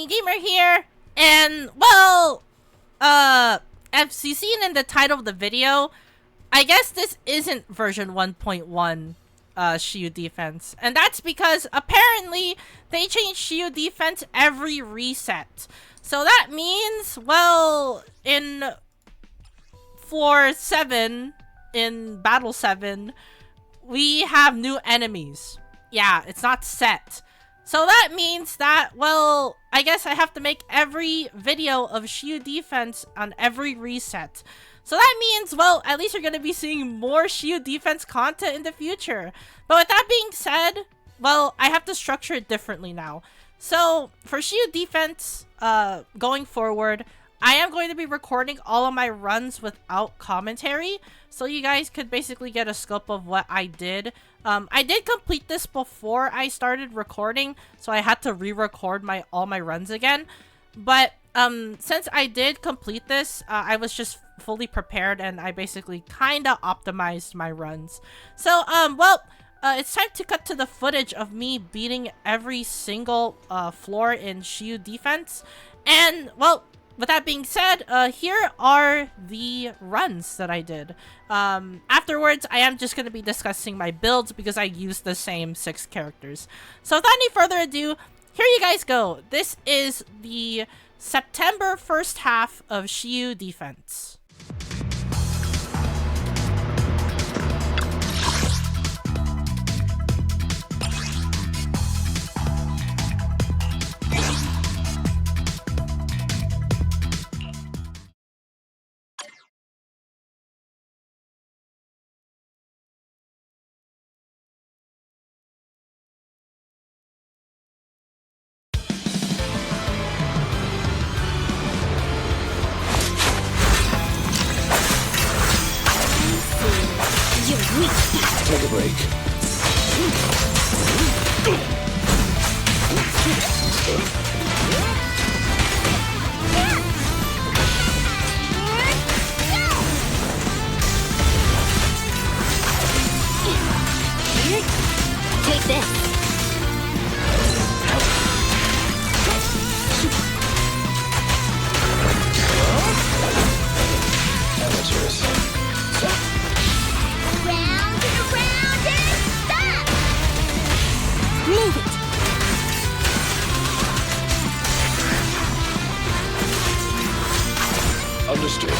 Gamer here, and well, as you've seen in the title of the video, I guess this isn't version 1.1 Shiyu defense, and that's because apparently they change Shiyu defense every reset. So that means, well, in floor 7, in battle 7, we have new enemies. Yeah, it's not set. So that means that, well, I guess I have to make every video of Shiyu defense on every reset. So that means, well, at least you're going to be seeing more Shiyu defense content in the future. But with that being said, well, I have to structure it differently now. So for Shiyu defense, going forward, I am going to be recording all of my runs without commentary, so you guys could basically get a scope of what I did. I did complete this before I started recording, so I had to re-record all my runs again. But since I did complete this, I was just fully prepared, and I basically kinda optimized my runs. So well, it's time to cut to the footage of me beating every single floor in Shiyu defense. And well, with that being said, here are the runs that I did. Afterwards, I am just going to be discussing my builds because I used the same 6 characters. So without any further ado, here you guys go. This is the September first half of Shiyu defense. Take a break. Take this. Amateurs. Round and around and stop! Move it! Understood.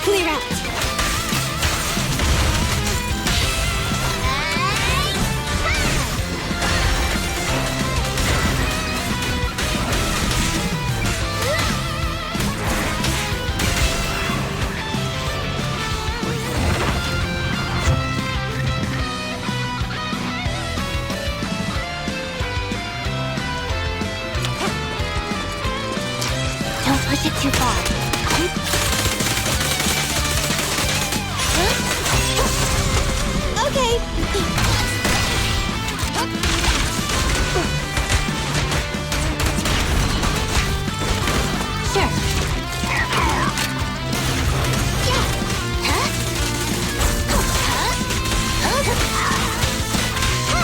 Clear out! Don't push it too far. Okay. Sure.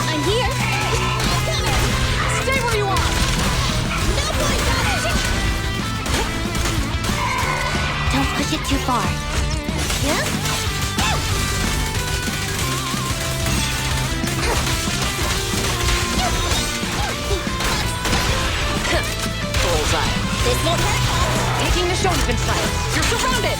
I'm here. Stay where you are. No point on it. Don't push it too far. Yeah? Bullseye. This won't hurt. Taking the Shonen style. You're surrounded!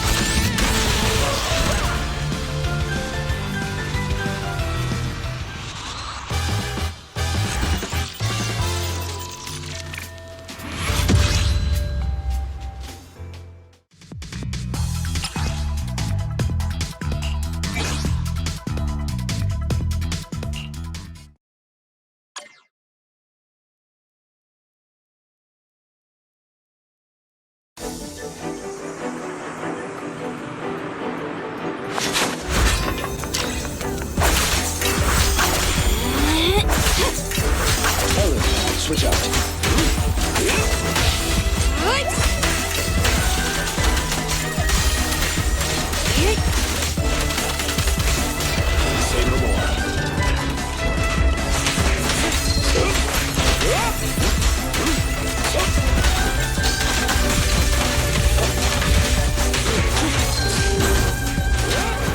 Switch out. Say no more.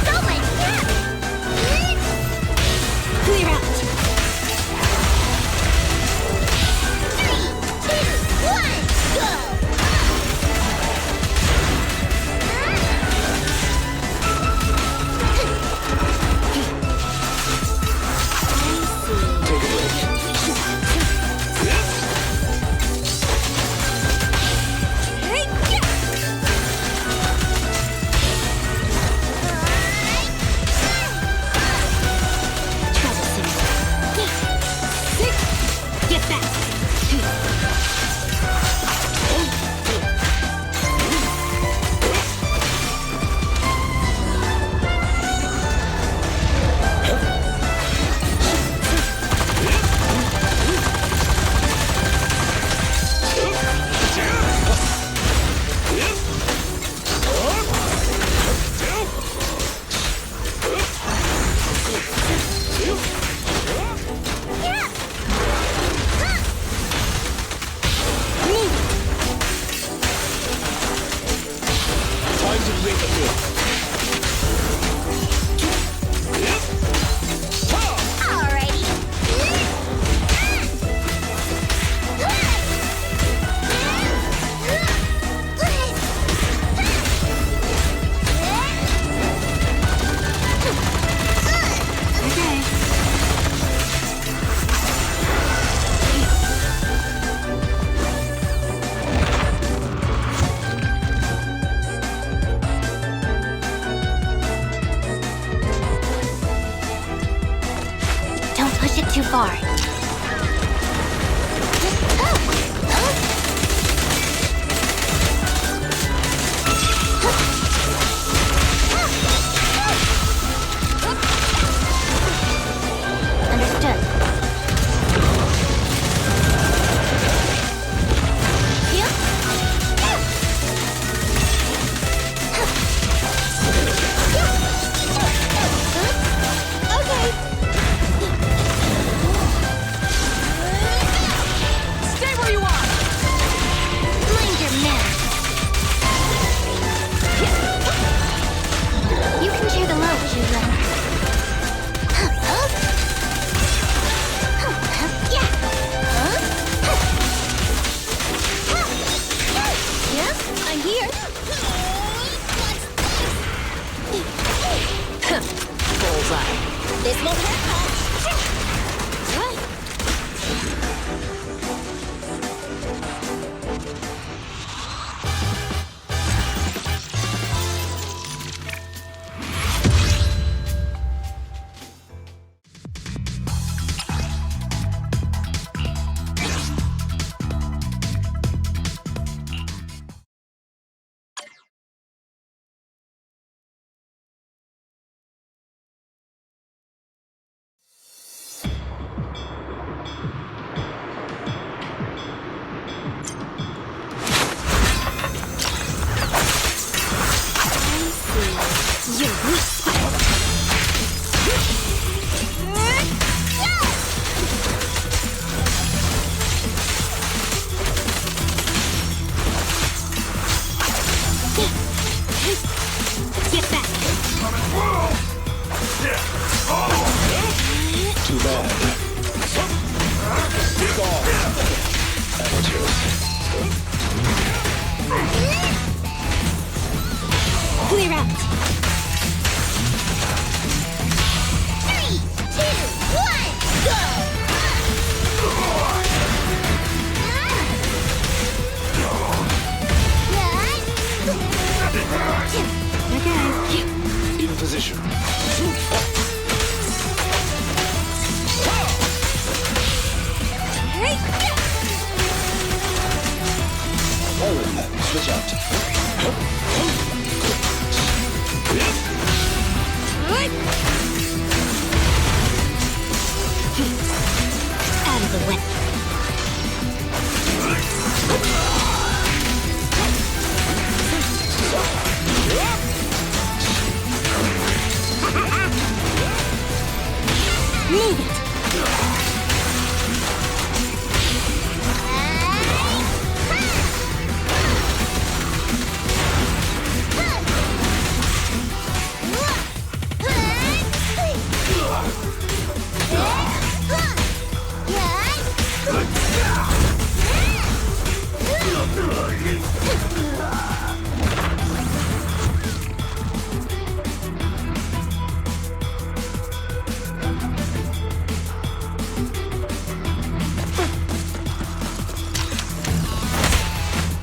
Oh my god! Clear out! 3, 2, 1, go! Take a break. Get back! Time to make a move. Alrighty. Okay. Don't push it too far. Understood. Okay. Stay where you are. Mind your manners. You can share the load, Shiyu. Yeah, I'm here. Bullseye. This won't hurt much. Your weak spot. Get back. Too bad. Gone. Amateurs. Clear out. 3, 2, 1, go! Okay. In position. Switch out. Out of the way.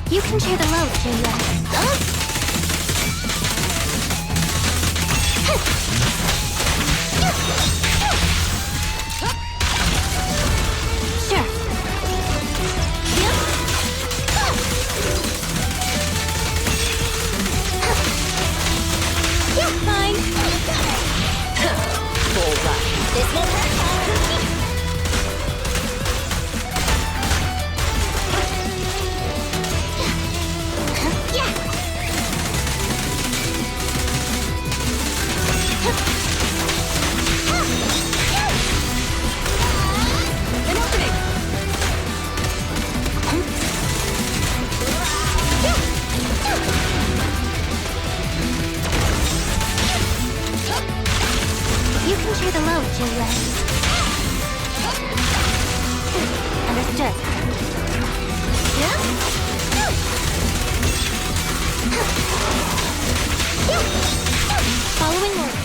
You can share the load, Shiyu. Sure. You're fine. Bullseye. This won't hurt. Yeah. An opening. You can share the load, Shiyu. Understood. Following order.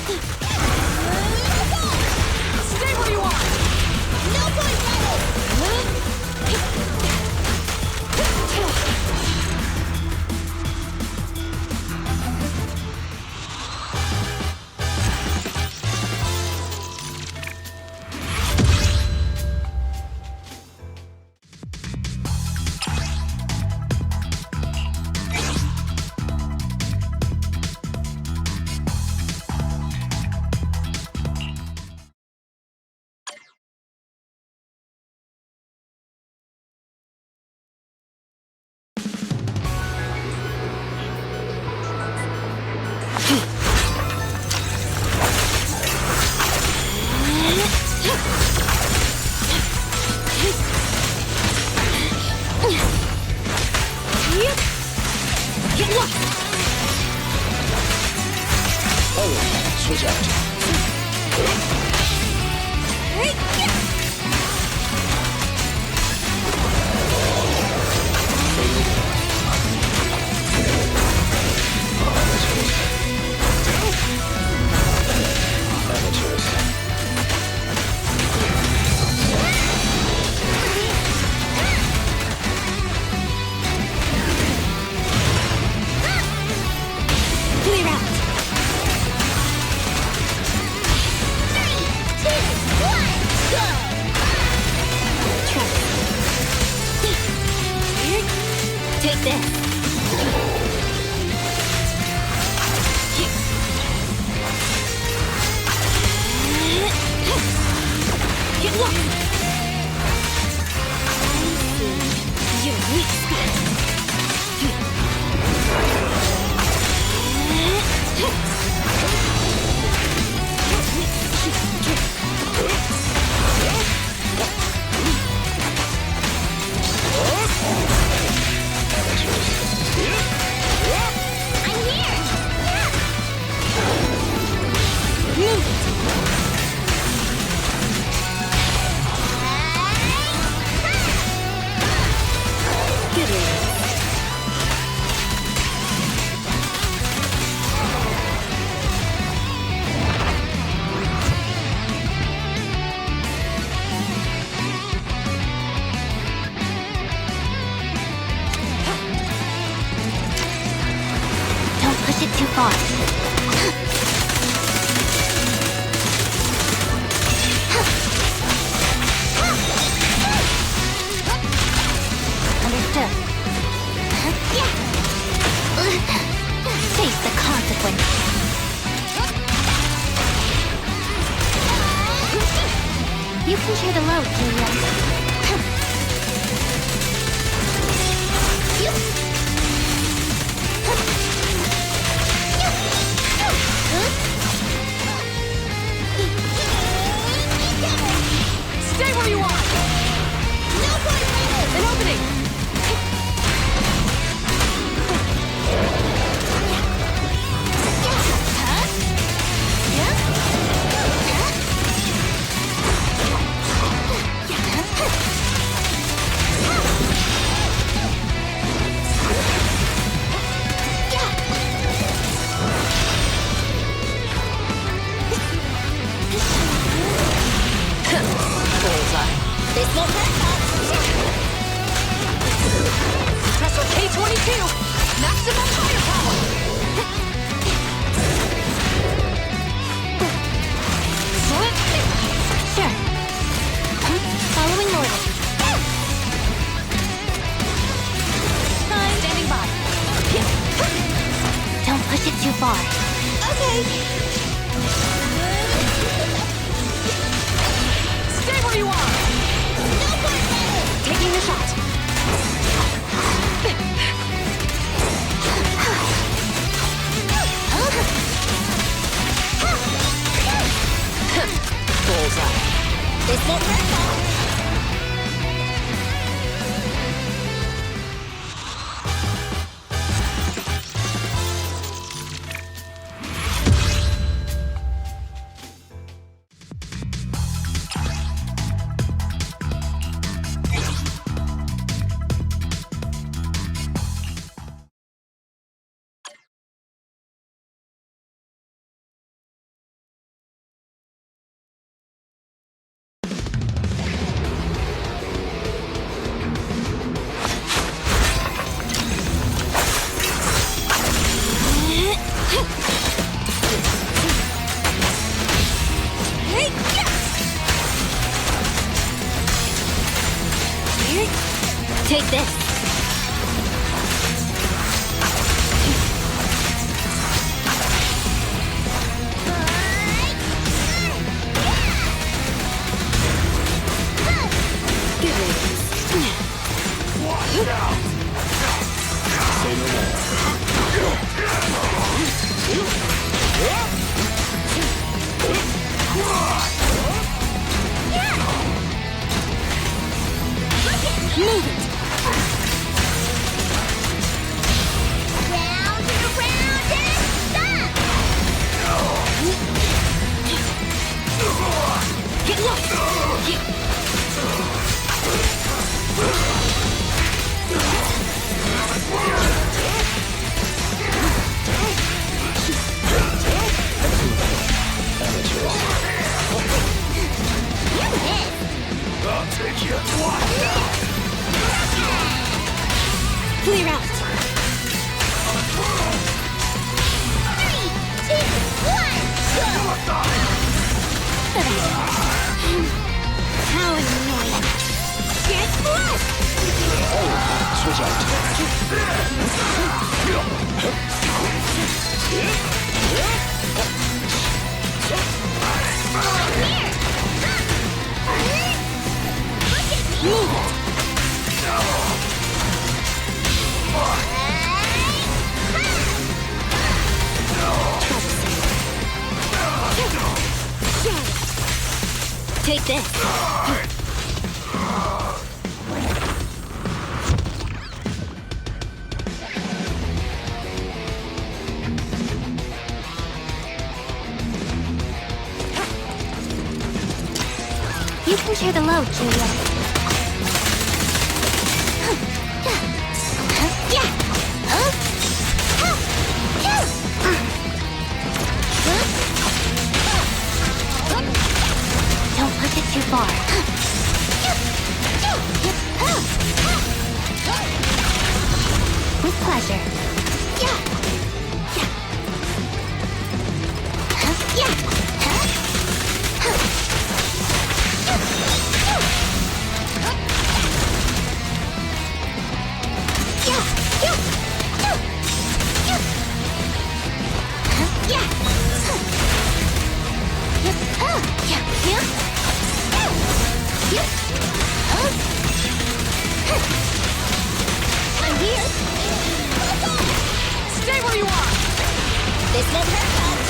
Stay where you are. No point battle! Oh, switch out. Amateurs. Clear out. 3, 2, 1, go! Trust. Take this. Get lost. Your weak spot. Amateurs. two. Maximum firepower. Sure. Following order. Standing by. Don't push it too far. Okay. Stay where you are. Taking the shot. Bullseye. This won't hurt. Take this. Say no Move it. Round and around and stop. Get lost. I'll take you twice. Clear out. 3, 2, 1, go. How annoying. Get lost. Switch out. Move it. Take this. You can share the load, Julia. Don't push it too far. With pleasure. I'm here. Stay where you are. This won't hurt much.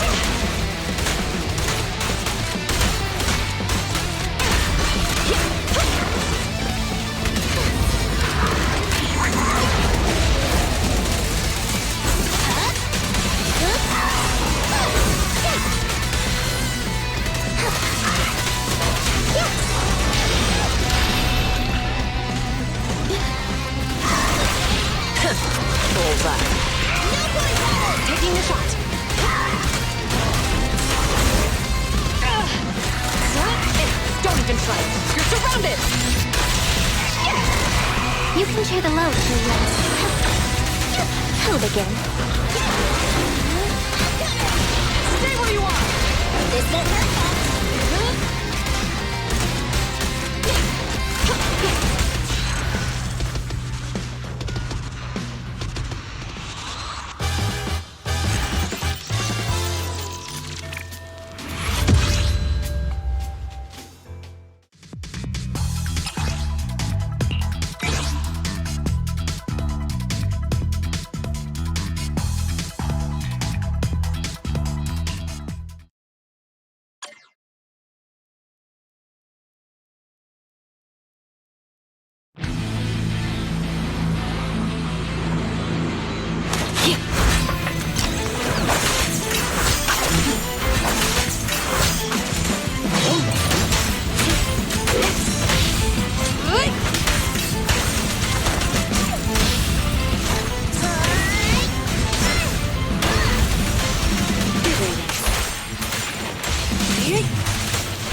Bullseye. Taking the shot. Don't even try it. You're surrounded. You can share the load, Julia. I'll begin. Stay where you are! This won't hurt much.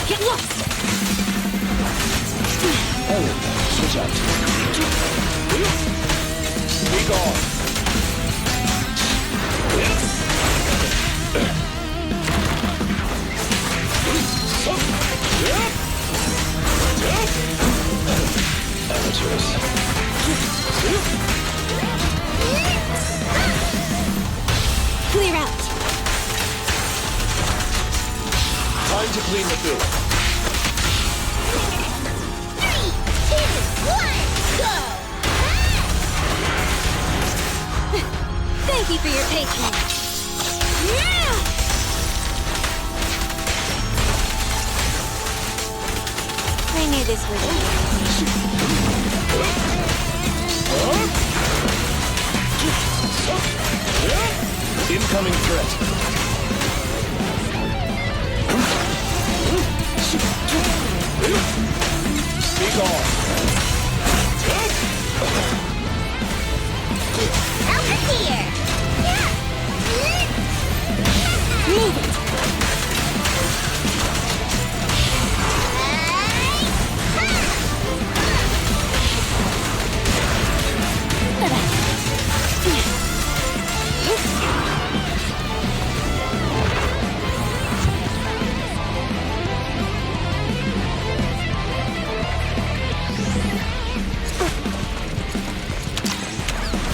Get lost! Oh, switch out. Be gone. Amateurs. Clear out. Time to clean the field. 3, 2, 1, go! Thank you for your patience. I knew this would be. Incoming threat. Be gone. Over here! Move it!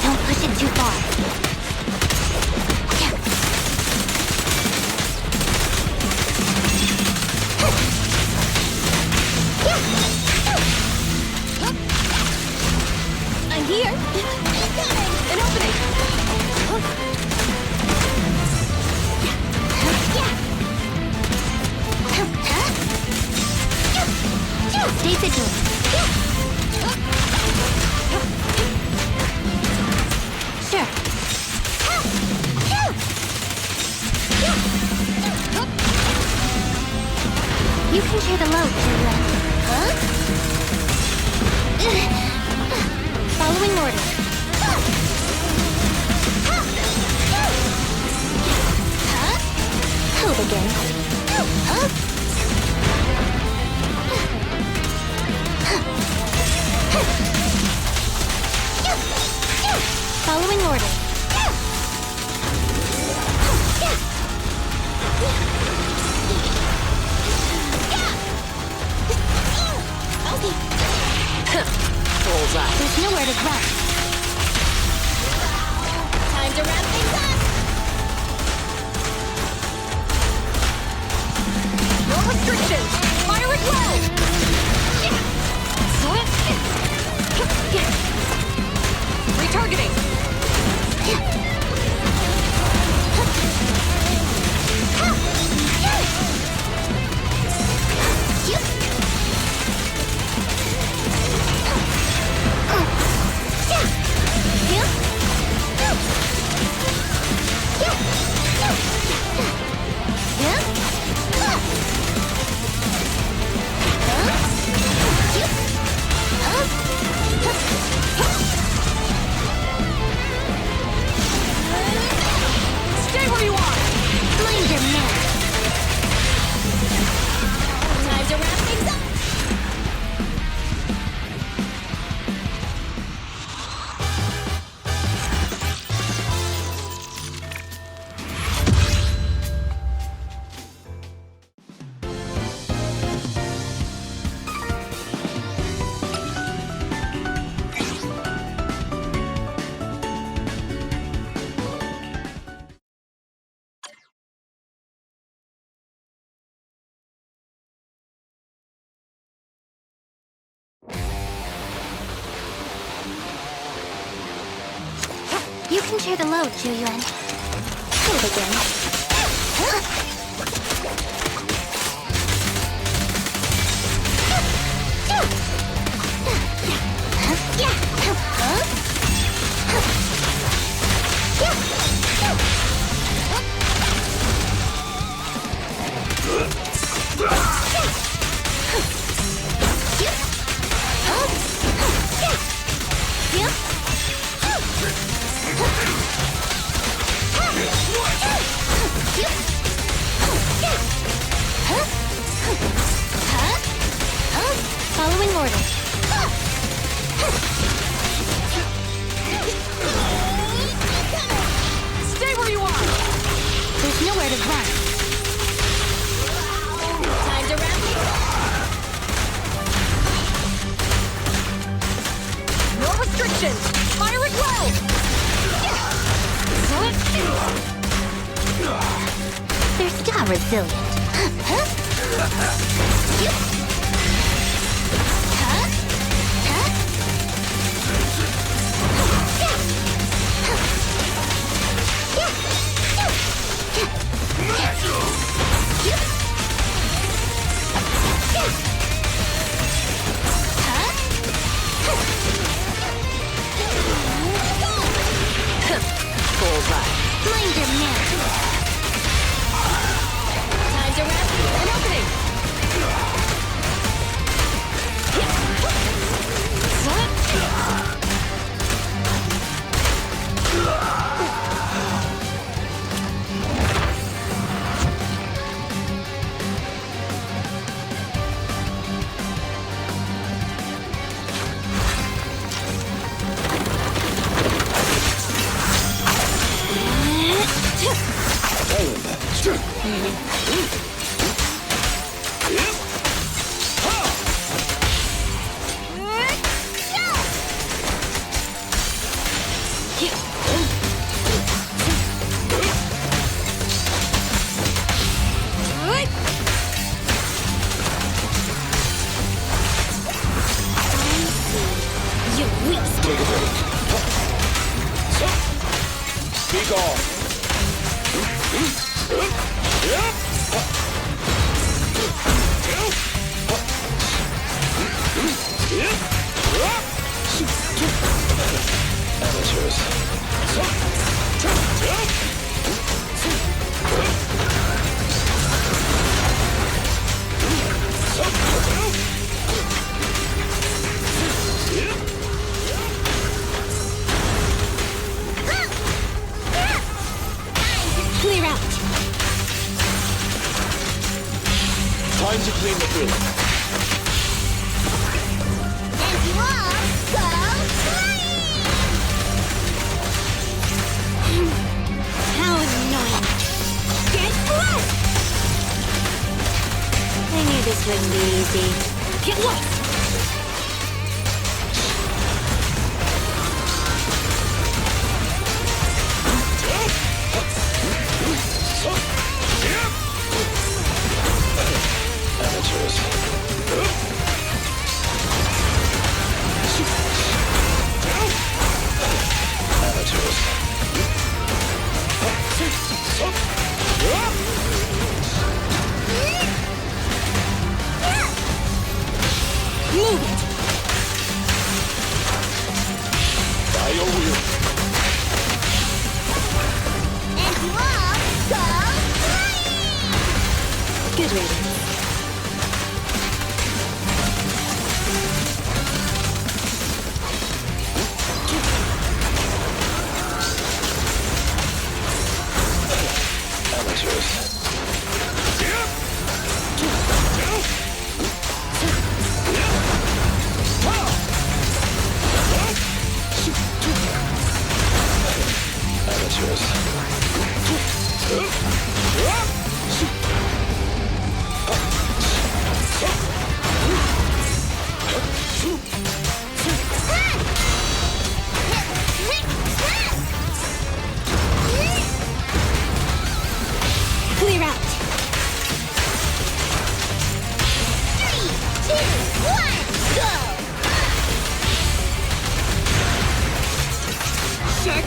Don't push it too far. I'm here. An opening! Stay vigilant. Sure. You can share the load to Huh? Following orders. I'll begin. Following orders. Bullseye. There's nowhere to run. Time to wrap things up. No restrictions! Fire at will! Retargeting! Huh? You can share the load, Juyuan. We'll begin. Following orders. Stay where you are! There's nowhere to run. Time to wrap it. No restrictions! Fire it well! They're still resilient. Bullseye. Mind your man. Time to wrap An opening! You waste. Take a break. Be gone. Amateurs. Clear out. Time to clean the field. And you all go flying! How annoying. Get flushed! I knew this wouldn't be easy. Get lost! Amateurs. Amateurs.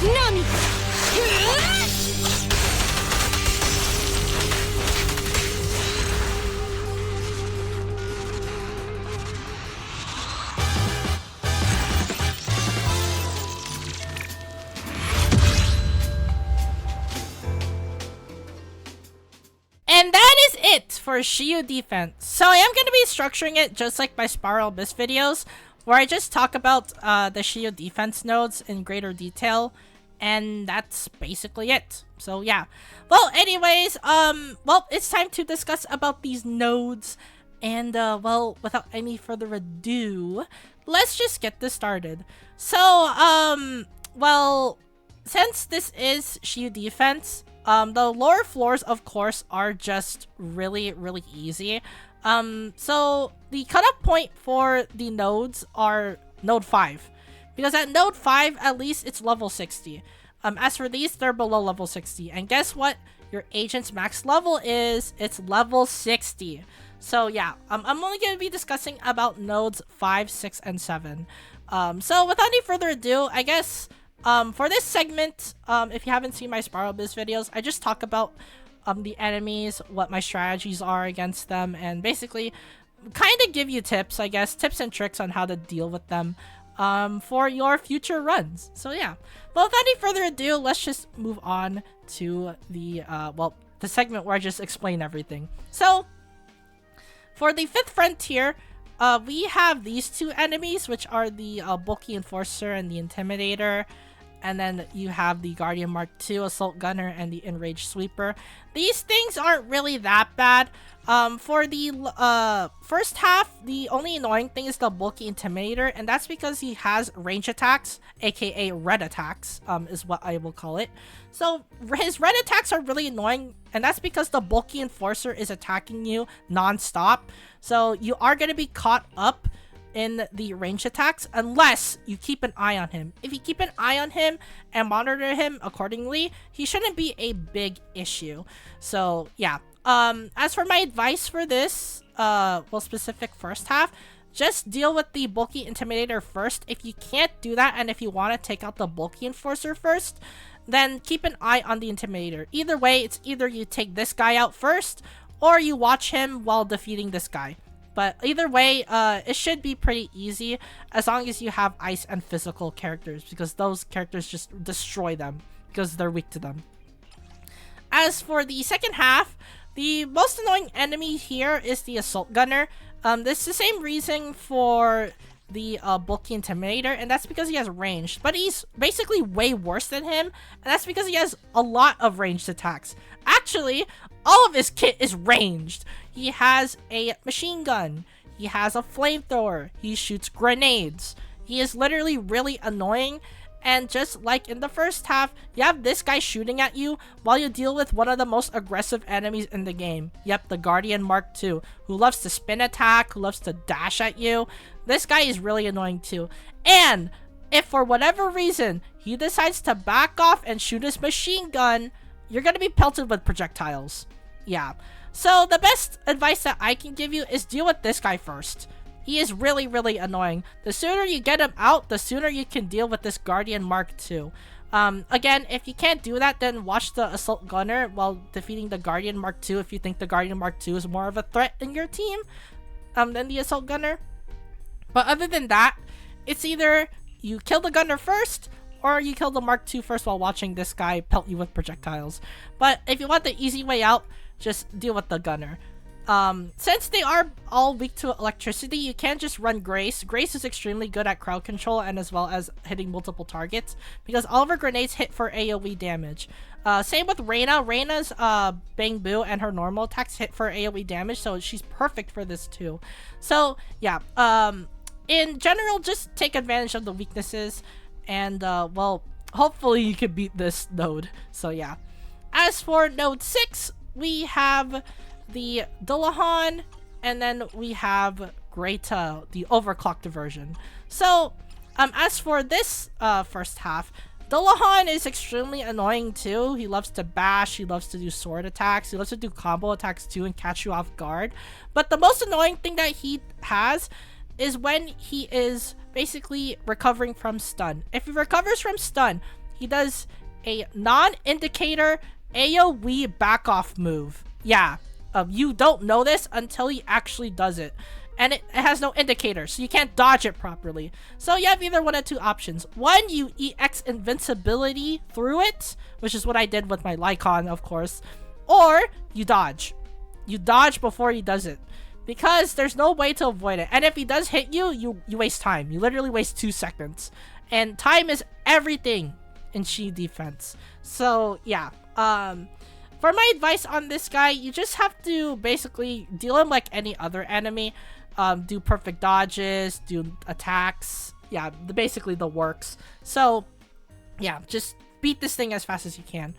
Nami! And that is it for Shiyu defense. So I am going to be structuring it just like my Spiral Abyss videos, where I just talk about the Shiyu defense nodes in greater detail, and that's basically it. So yeah. Well, anyways, well, it's time to discuss about these nodes, and well, without any further ado, let's just get this started. So, well, since this is Shiyu defense, the lower floors, of course, are just really, really easy. So the cutoff point for the nodes are node 5. Because at node 5, at least it's level 60. As for these, they're below level 60. And guess what? Your agent's max level is, it's level 60. So yeah, I'm only going to be discussing about nodes 5, 6, and 7. So without any further ado, I guess... for this segment, if you haven't seen my Spiral Abyss videos, I just talk about the enemies, what my strategies are against them, and basically kind of give you tips, I guess, tips and tricks on how to deal with them for your future runs. So yeah, well, without any further ado, let's just move on to the, well, the segment where I just explain everything. So, for the 5th frontier, we have these two enemies, which are the bulky enforcer and the intimidator, and then you have the Guardian Mark II assault gunner and the enraged sweeper. These things aren't really that bad. For the first half, the only annoying thing is the bulky intimidator, and that's because he has range attacks, aka red attacks, is what I will call it. So his red attacks are really annoying, and that's because the bulky enforcer is attacking you non-stop. So you are going to be caught up in the range attacks unless you keep an eye on him. If you keep an eye on him and monitor him accordingly, he shouldn't be a big issue. So yeah, as for my advice for this, well, specific first half, just deal with the bulky intimidator first. If you can't do that, and if you want to take out the bulky enforcer first, then keep an eye on the intimidator. Either way, it's either you take this guy out first or you watch him while defeating this guy. But either way, it should be pretty easy as long as you have ice and physical characters, because those characters just destroy them because they're weak to them. As for the second half, the most annoying enemy here is the assault gunner. This is the same reason for the bulky intimidator, and that's because he has range, but he's basically way worse than him, and that's because he has a lot of ranged attacks. Actually, all of his kit is ranged. He has a machine gun, he has a flamethrower, he shoots grenades. He is literally really annoying, and just like in the first half, you have this guy shooting at you while you deal with one of the most aggressive enemies in the game. Yep, the Guardian Mark II, who loves to spin attack, who loves to dash at you. This guy is really annoying too. And if for whatever reason he decides to back off and shoot his machine gun, you're gonna be pelted with projectiles. Yeah. So the best advice that I can give you is deal with this guy first. He is really, really annoying. The sooner you get him out, the sooner you can deal with this Guardian Mark II. Again, if you can't do that, then watch the Assault Gunner while defeating the Guardian Mark II if you think the Guardian Mark II is more of a threat in your team than the Assault Gunner. But other than that, it's either you kill the Gunner first, or you kill the Mark II first while watching this guy pelt you with projectiles. But if you want the easy way out, just deal with the Gunner. Since they are all weak to electricity, you can't just run Grace. Grace is extremely good at crowd control and as well as hitting multiple targets, because all of her grenades hit for AoE damage. Same with Reina. Reina's Bang Boo and her normal attacks hit for AoE damage, so she's perfect for this too. So yeah, in general, just take advantage of the weaknesses, and well, hopefully you can beat this node. So yeah. As for node 6, we have the Dullahan, and then we have Greta, the overclocked version. So, as for this first half, Dullahan is extremely annoying too. He loves to bash, he loves to do sword attacks, he loves to do combo attacks too and catch you off guard. But the most annoying thing that he has is when he is basically recovering from stun. If he recovers from stun, he does a non-indicator AoE back-off move. Yeah, you don't know this until he actually does it. And it has no indicator, so you can't dodge it properly. So you have either one of two options. One, you EX invincibility through it, which is what I did with my Lycon, of course. Or you dodge. You dodge before he does it, because there's no way to avoid it. And if he does hit you, you waste time. You literally waste 2 seconds. And time is everything in Shiyu defense. So yeah, for my advice on this guy, you just have to basically deal him like any other enemy. Do perfect dodges, do attacks. Yeah, basically the works. So yeah, just beat this thing as fast as you can.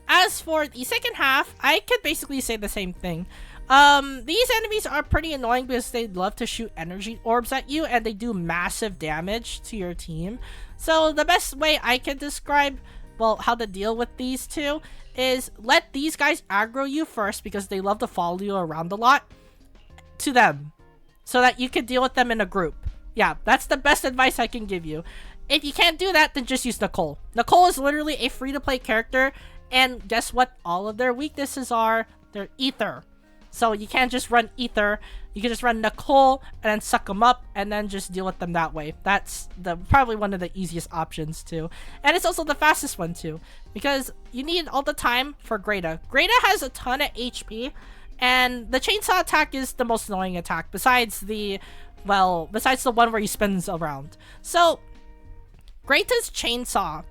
As for the second half, I could basically say the same thing. These enemies are pretty annoying because they love to shoot energy orbs at you and they do massive damage to your team. So the best way I can describe, well, how to deal with these two is let these guys aggro you first because they love to follow you around a lot to them, so that you can deal with them in a group. Yeah, that's the best advice I can give you. If you can't do that, then just use Nicole. Nicole is literally a free-to-play character, and guess what all of their weaknesses are? They're ether. So you can't just run ether. You can just run Nicole and then suck them up and then just deal with them that way. That's probably one of the easiest options too. And it's also the fastest one too, because you need all the time for Greta. Greta has a ton of HP, and the chainsaw attack is the most annoying attack besides the one where he spins around. So Greta's chainsaw,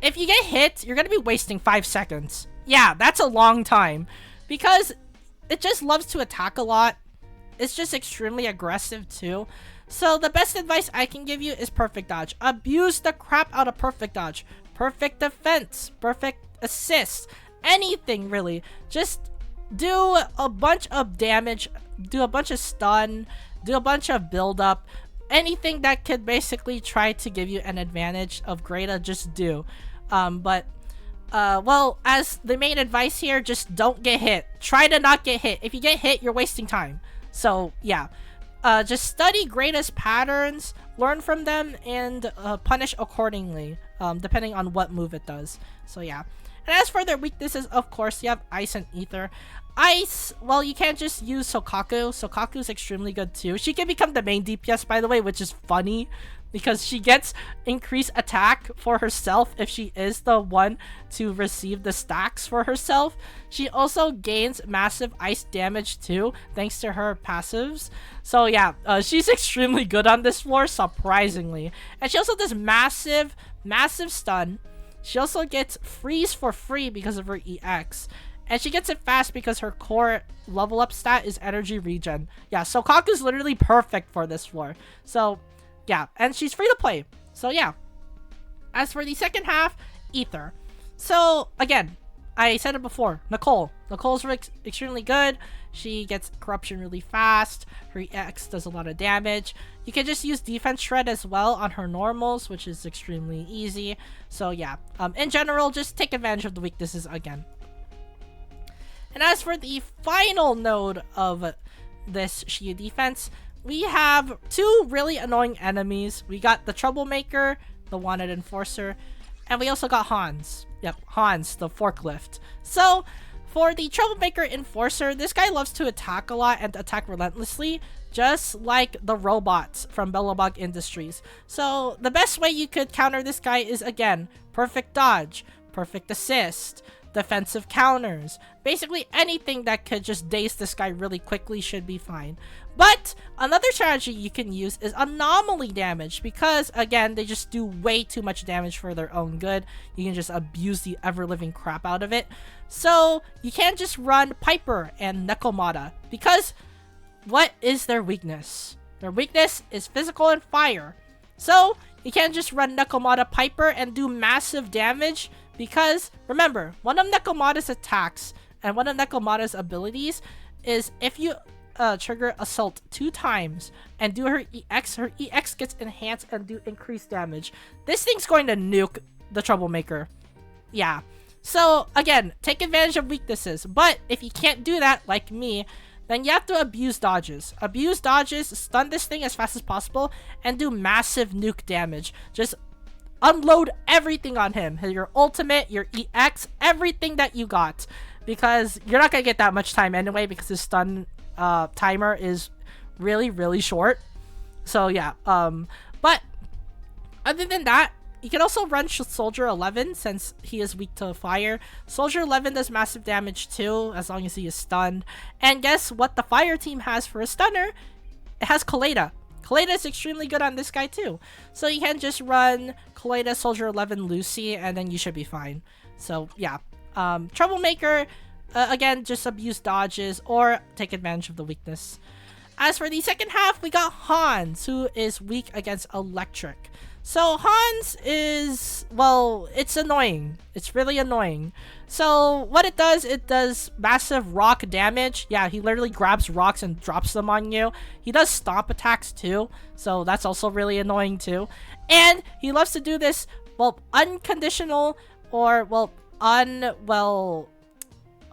if you get hit, you're gonna be wasting 5 seconds. Yeah, that's a long time because it just loves to attack a lot. It's just extremely aggressive too. So the best advice I can give you is perfect dodge. Abuse the crap out of perfect dodge. Perfect defense. Perfect assist. Anything really. Just do a bunch of damage. Do a bunch of stun. Do a bunch of build up. Anything that could basically try to give you an advantage of Greta, just do. Well, as the main advice here, just don't get hit. Try to not get hit. If you get hit, you're wasting time. So yeah, just study Greta's patterns, learn from them, and punish accordingly, depending on what move it does. So yeah. And as for their weaknesses, of course, you have Ice and Ether. Ice, well, you can't just use Sokaku. Sokaku's extremely good too. She can become the main DPS, by the way, which is funny, because she gets increased attack for herself if she is the one to receive the stacks for herself. She also gains massive ice damage too, thanks to her passives. So yeah, she's extremely good on this floor, surprisingly. And she also does massive stun. She also gets freeze for free because of her EX. And she gets it fast because her core level up stat is energy regen. Yeah, so Kaku's literally perfect for this floor. So yeah, and she's free to play. So yeah. As for the second half, Ether. So again, I said it before, Nicole. Nicole's extremely good. She gets corruption really fast. Her EX does a lot of damage. You can just use defense shred as well on her normals, which is extremely easy. So yeah, in general, just take advantage of the weaknesses again. And as for the final node of this Shiyu defense, we have 2 really annoying enemies. We got the Troublemaker, the Wanted Enforcer, and we also got Hans. Yep, Hans, the forklift. So, for the Troublemaker Enforcer, this guy loves to attack a lot and attack relentlessly, just like the robots from Bellabog Industries. So, the best way you could counter this guy is, again, perfect dodge, perfect assist, defensive counters. Basically anything that could just daze this guy really quickly should be fine. But another strategy you can use is anomaly damage, because again, they just do way too much damage for their own good. You can just abuse the ever-living crap out of it. So you can't just run Piper and Nekomata, because what is their weakness? Their weakness is physical and fire. So you can't just run Nekomata Piper and do massive damage, because remember, one of Nekomata's attacks and one of Nekomata's abilities is if you trigger Assault 2 times and do her EX gets enhanced and do increased damage. This thing's going to nuke the Troublemaker. Yeah. So again, take advantage of weaknesses, but if you can't do that, like me, then you have to abuse dodges. Abuse dodges, stun this thing as fast as possible, and do massive nuke damage. Just unload everything on him. Your ultimate, your EX, everything that you got. Because you're not going to get that much time anyway because his stun timer is really, really short. So yeah, but other than that, you can also run Soldier 11 since he is weak to fire. Soldier 11 does massive damage too as long as he is stunned. And guess what the fire team has for a stunner? It has Kaleda. Kaleda is extremely good on this guy too. So you can just run Kaleda, Soldier 11, Lucy, and then you should be fine. So yeah, Troublemaker, again, just abuse dodges or take advantage of the weakness. As for the second half, we got Hans, who is weak against Electric. So Hans is, well, it's annoying. It's really annoying. So what it does massive rock damage. Yeah, he literally grabs rocks and drops them on you. He does stomp attacks too, so that's also really annoying too. And he loves to do this, well, unconditional or, well,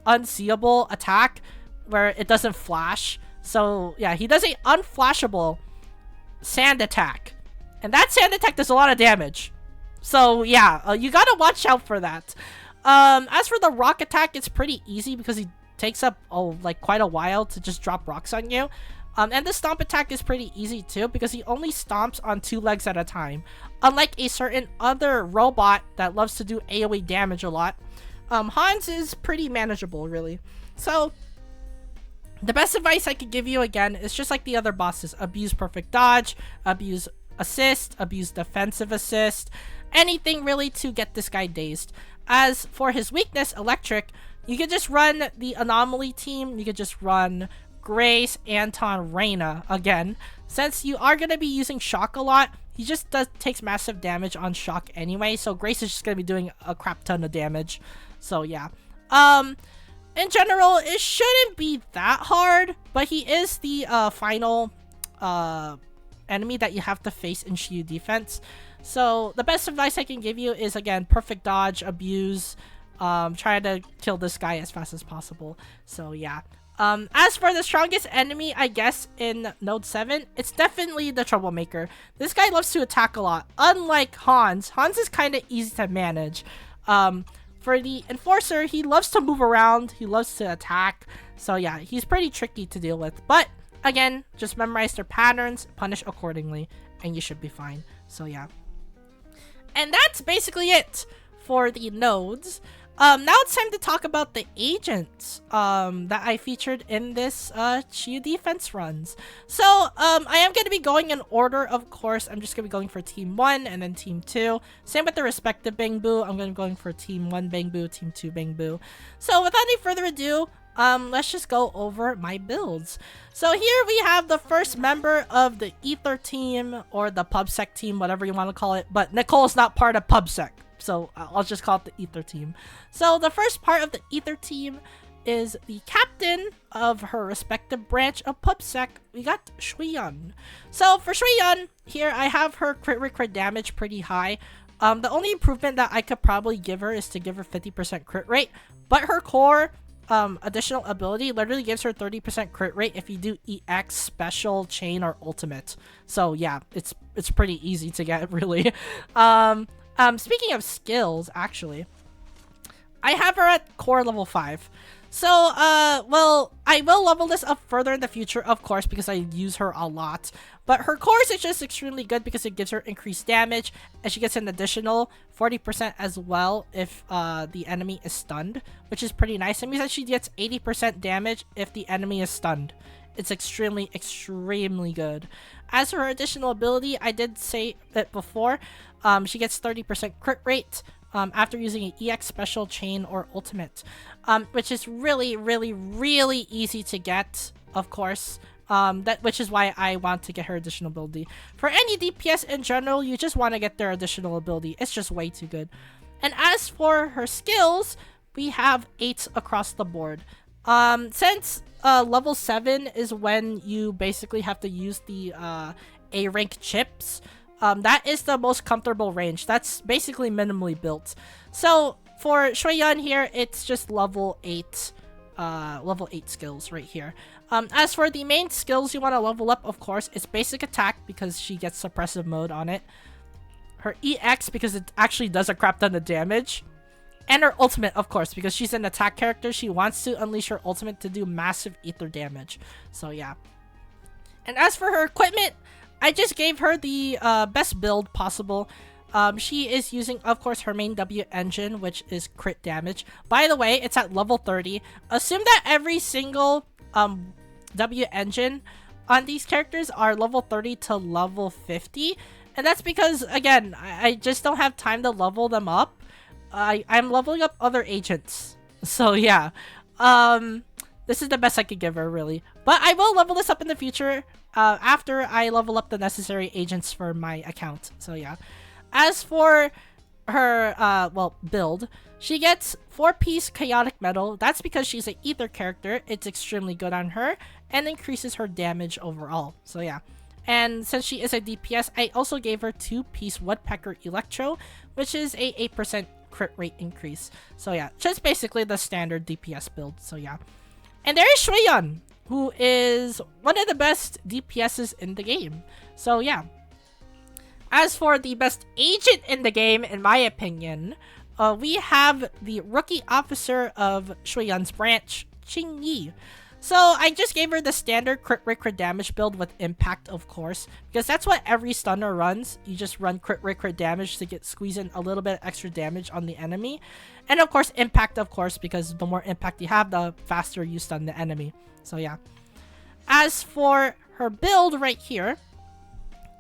unseeable attack where it doesn't flash. So yeah, he does a unflashable sand attack. And that sand attack does a lot of damage. So yeah, you gotta watch out for that. As for the rock attack, it's pretty easy because he takes up like quite a while to just drop rocks on you. And the stomp attack is pretty easy too because he only stomps on 2 legs at a time. Unlike a certain other robot that loves to do AoE damage a lot, Hans is pretty manageable really. So the best advice I could give you again is just like the other bosses. Abuse perfect dodge, abuse assist, abuse defensive assist, anything really to get this guy dazed. As for his weakness, Electric, you could just run the Anomaly team. You could just run Grace, Anton, Reina again. Since you are going to be using Shock a lot, he just takes massive damage on Shock anyway, so Grace is just going to be doing a crap ton of damage. So yeah. In general, it shouldn't be that hard, but he is the final enemy that you have to face in Shiyu defense. So the best advice I can give you is, again, perfect dodge, abuse, try to kill this guy as fast as possible. So yeah. As for the strongest enemy, I guess, in Node 7, it's definitely the Troublemaker. This guy loves to attack a lot. Unlike Hans, Hans is kind of easy to manage. For the Enforcer, he loves to move around, he loves to attack. So yeah, he's pretty tricky to deal with. But again, just memorize their patterns, punish accordingly, and you should be fine. So yeah. And that's basically it for the nodes. Now it's time to talk about the agents that I featured in this Shiyu defense runs. So I am going to be going in order, of course. I'm just going to be going for Team 1 and then Team 2. Same with the respective Bangbu. I'm going to be going for Team 1 Bangbu, Team 2 Bangbu. So without any further ado, let's just go over my builds. So here we have the first member of the Ether team, or the PubSec team, whatever you want to call it. But Nicole's not part of PubSec, so I'll just call it the Ether team. So the first part of the Ether team is the captain of her respective branch of PubSec. We got Shuiyun. So for Shuiyun, here I have her crit damage pretty high. The only improvement that I could probably give her is to give her 50% crit rate, but her core additional ability literally gives her 30% crit rate if you do EX, special, chain, or ultimate. So yeah, it's pretty easy to get, really. Speaking of skills, actually, I have her at core level 5. So, well, I will level this up further in the future, of course, because I use her a lot. But her cores is just extremely good because it gives her increased damage, and she gets an additional 40% as well if the enemy is stunned, which is pretty nice. It means that she gets 80% damage if the enemy is stunned. It's extremely, extremely good. As for her additional ability, I did say it before, she gets 30% crit rate after using an EX, special, chain, or ultimate, which is really, really, really easy to get, of course. Which is why I want to get her additional ability. For any DPS in general, you just want to get their additional ability. It's just way too good. And as for her skills, we have 8 across the board. Since level 7 is when you basically have to use the A rank chips, that is the most comfortable range. That's basically minimally built. So for Shuiyun here, it's just level 8 skills right here. As for the main skills you want to level up, of course, it's basic attack because she gets suppressive mode on it. her EX because it actually does a crap ton of damage, and her ultimate, of course, because she's an attack character. She wants to unleash her ultimate to do massive ether damage. So yeah. And as for her equipment, I just gave her the best build possible. She is using, of course, her main W engine, which is crit damage. By the way, it's at level 30. Assume that every single W engine on these characters are level 30 to level 50. And that's because, again, I just don't have time to level them up. I'm leveling up other agents. So yeah. This is the best I could give her, really. But I will level this up in the future after I level up the necessary agents for my account. So yeah. As for her, build, she gets 4-piece chaotic metal. That's because she's an ether character. It's extremely good on her and increases her damage overall. So yeah. And since she is a DPS, I also gave her 2-piece woodpecker electro, which is a 8% crit rate increase. So yeah, just basically the standard DPS build. So yeah. And there is Shiyu, who is one of the best DPSs in the game. So yeah. As for the best agent in the game, in my opinion, we have the rookie officer of Shuyun's branch, Qingyi. So I just gave her the standard crit rate crit damage build with impact, of course, because that's what every stunner runs. You just run crit rate crit damage to squeeze in a little bit extra damage on the enemy. And of course, impact, of course, because the more impact you have, the faster you stun the enemy. So yeah. As for her build right here,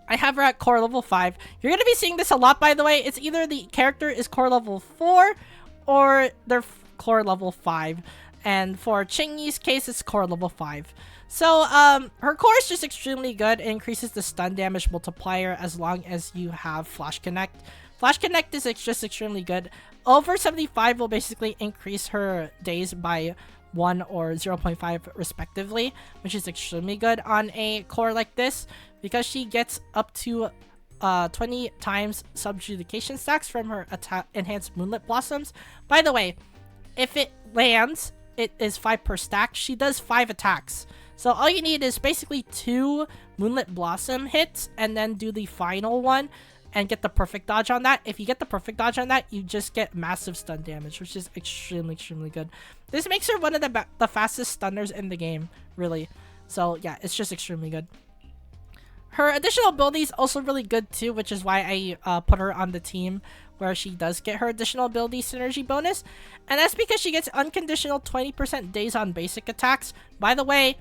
I have her at core level 5. You're going to be seeing this a lot, by the way. It's either the character is core level 4 or they're core level 5. And for Qingyi's case, it's core level 5. So, her core is just extremely good. It increases the stun damage multiplier as long as you have Flash Connect. Flash Connect is just extremely good. Over 75 will basically increase her days by 1 or 0.5 respectively, which is extremely good on a core like this, because she gets up to 20 times subjugation stacks from her enhanced Moonlight Blossoms. By the way, if it lands, it is 5 per stack. She does 5 attacks. So all you need is basically 2 Moonlit Blossom hits and then do the final one and get the perfect dodge on that. If you get the perfect dodge on that, you just get massive stun damage, which is extremely, extremely good. This makes her one of the fastest stunners in the game, really. So yeah, it's just extremely good. Her additional ability is also really good too, which is why I put her on the team where she does get her additional ability synergy bonus. And that's because she gets unconditional 20% days on basic attacks. By the way,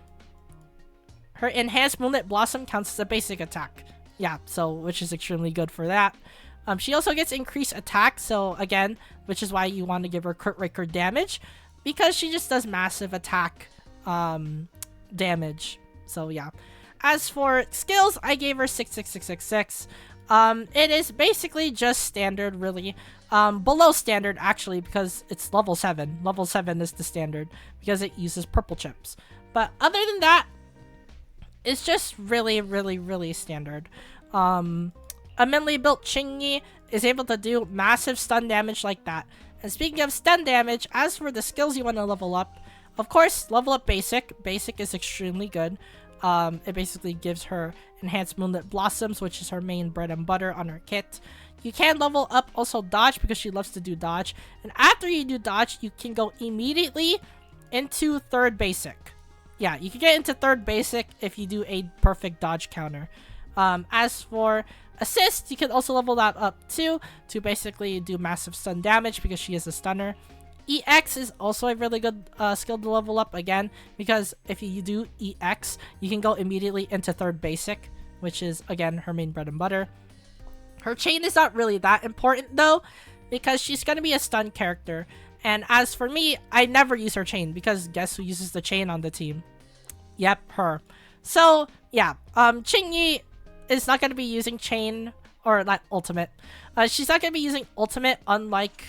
her enhanced Moonlit Blossom counts as a basic attack. Yeah, so which is extremely good for that. She also gets increased attack, so again, which is why you want to give her crit rate damage, because she just does massive attack damage. So yeah. As for skills, I gave her 66666. It is basically just standard, really. Below standard, actually, because it's level 7. Level 7 is the standard, because it uses purple chips. But other than that, it's just really, really, really standard. A minly built Qingyi is able to do massive stun damage like that. And speaking of stun damage, as for the skills you want to level up, of course, level up basic. Basic is extremely good. It basically gives her enhanced Moonlit Blossoms, which is her main bread and butter on her kit. You can level up also dodge, because she loves to do dodge. And after you do dodge, you can go immediately into third basic. Yeah, you can get into third basic if you do a perfect dodge counter. As for assist, you can also level that up too, to basically do massive stun damage, because she is a stunner. EX is also a really good skill to level up, again, because if you do EX, you can go immediately into third basic, which is, again, her main bread and butter. Her chain is not really that important, though, because she's going to be a stun character. And as for me, I never use her chain, because guess who uses the chain on the team? Yep, her. So, yeah, Qingyi is not going to be using chain, or not ultimate. She's not going to be using ultimate, unlike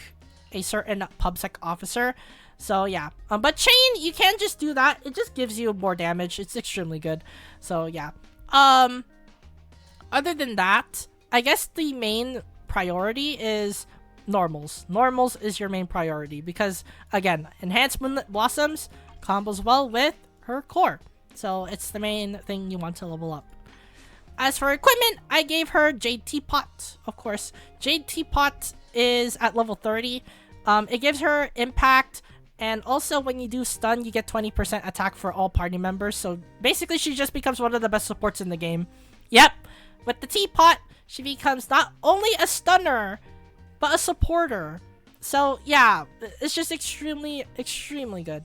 a certain PubSec officer. So yeah, but chain, you can just do that. It just gives you more damage. It's extremely good. So yeah. Other than that, I guess the main priority is normals. Normals is your main priority, because again, enhanced Moonlit Blossoms combos well with her core. So it's the main thing you want to level up. As for equipment, I gave her Jade Teapot, of course. Jade Teapot is at level 30. It gives her impact, and also when you do stun, you get 20% attack for all party members. So basically, she just becomes one of the best supports in the game. Yep, with the Teapot, she becomes not only a stunner, but a supporter. So yeah, it's just extremely, extremely good.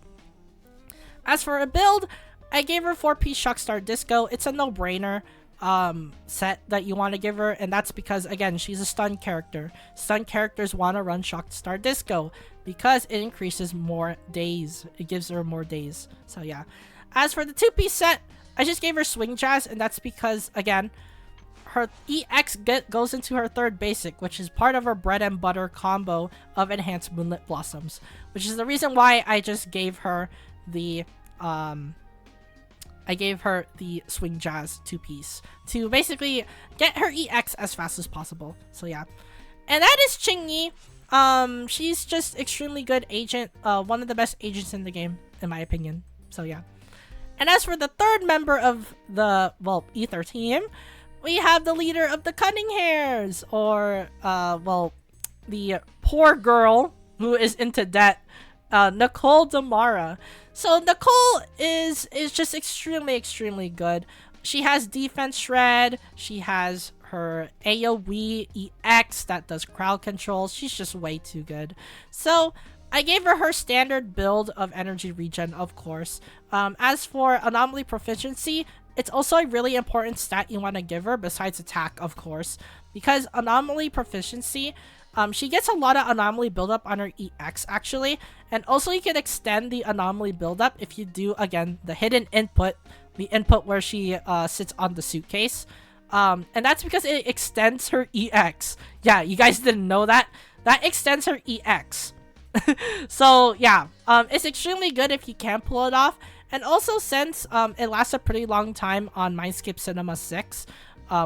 As for a build, I gave her 4-piece Shockstar Disco. It's a no-brainer set that you want to give her, and that's because, again, she's a stun character. Stun characters want to run Shockstar Disco because it increases more days. It gives her more days. So yeah. As for the 2-piece set, I just gave her Swing Jazz, and that's because, again, her EX goes into her 3rd basic, which is part of her bread and butter combo of enhanced Moonlit Blossoms, which is the reason why I just gave her the Swing Jazz 2-piece to basically get her EX as fast as possible. So yeah. And that is qingyi. She's just extremely good agent, one of the best agents in the game, in my opinion. So yeah. And as for the 3rd member of the, well, Ether team, we have the leader of the Cunning Hairs, or, well, the poor girl who is into debt, Nicole Damara. So Nicole is just extremely, extremely good. She has defense shred. She has her AoE EX that does crowd control. She's just way too good. So I gave her standard build of energy regen, of course. As for anomaly proficiency, it's also a really important stat you want to give her besides attack, of course, because anomaly proficiency, she gets a lot of anomaly buildup on her EX actually, and also you can extend the anomaly buildup if you do, again, the hidden input, the input where she sits on the suitcase, and that's because it extends her EX. Yeah, you guys didn't know that? That extends her EX. So yeah, it's extremely good if you can pull it off. And also, since it lasts a pretty long time on Mindscape Cinema 6,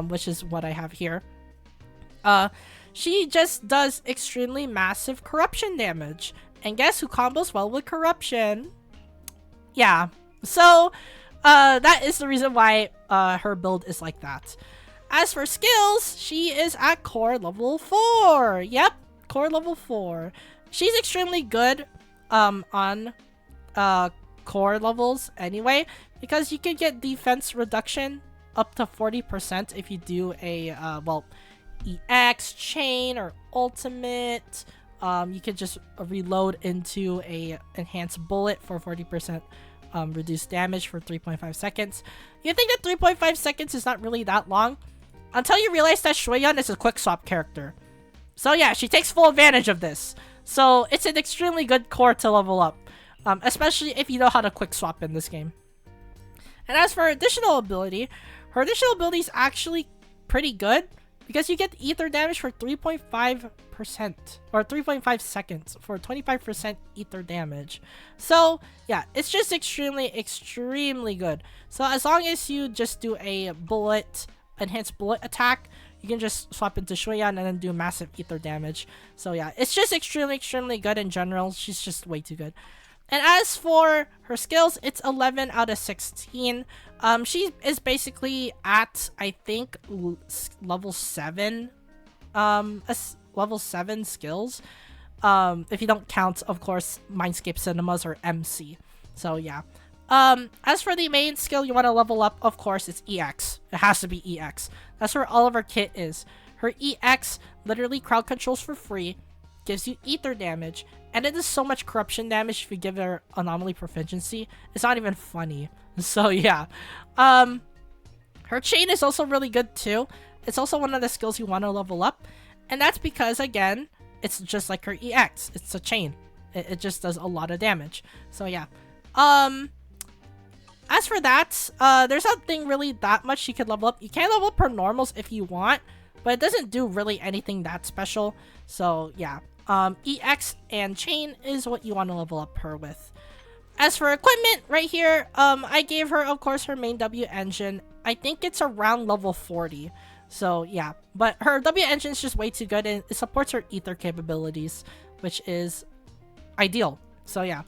which is what I have here, she just does extremely massive corruption damage. And guess who combos well with corruption? Yeah, so that is the reason why her build is like that. As for skills, she is at core level 4. Yep, core level 4. She's extremely good on core levels anyway, because you can get defense reduction up to 40% if you do a well, EX, chain, or ultimate. You can just reload into a enhanced bullet for 40% reduced damage for 3.5 seconds. You think that 3.5 seconds is not really that long until you realize that Shueyan is a quick swap character. So yeah, she takes full advantage of this. So it's an extremely good core to level up. Especially if you know how to quick swap in this game. And as for additional ability, her additional ability is actually pretty good because you get ether damage for 3.5% or 3.5 seconds for 25% ether damage. So yeah, it's just extremely, extremely good. So as long as you just do a bullet, enhanced bullet attack, you can just swap into Shueyan and then do massive ether damage. So yeah, it's just extremely, extremely good in general. She's just way too good. And as for her skills, it's 11 out of 16. She is basically at, I think, level 7. Level 7 skills. If you don't count, of course, Mindscape Cinemas or MC. So yeah. As for the main skill you want to level up, of course, it's EX. It has to be EX. That's where all of her kit is. Her EX literally crowd controls for free, gives you ether damage, and it does so much corruption damage if you give her anomaly proficiency. It's not even funny. So yeah. Her chain is also really good too. It's also one of the skills you want to level up. And that's because, again, it's just like her EX. It's a chain. It just does a lot of damage. So yeah. As for that, there's nothing really that much you could level up. You can level up her normals if you want, but it doesn't do really anything that special. So yeah. EX and chain is what you want to level up her with. As for equipment, right here, I gave her, of course, her main W engine. I think it's around level 40. So yeah, but her W engine is just way too good, and it supports her ether capabilities, which is ideal. So yeah.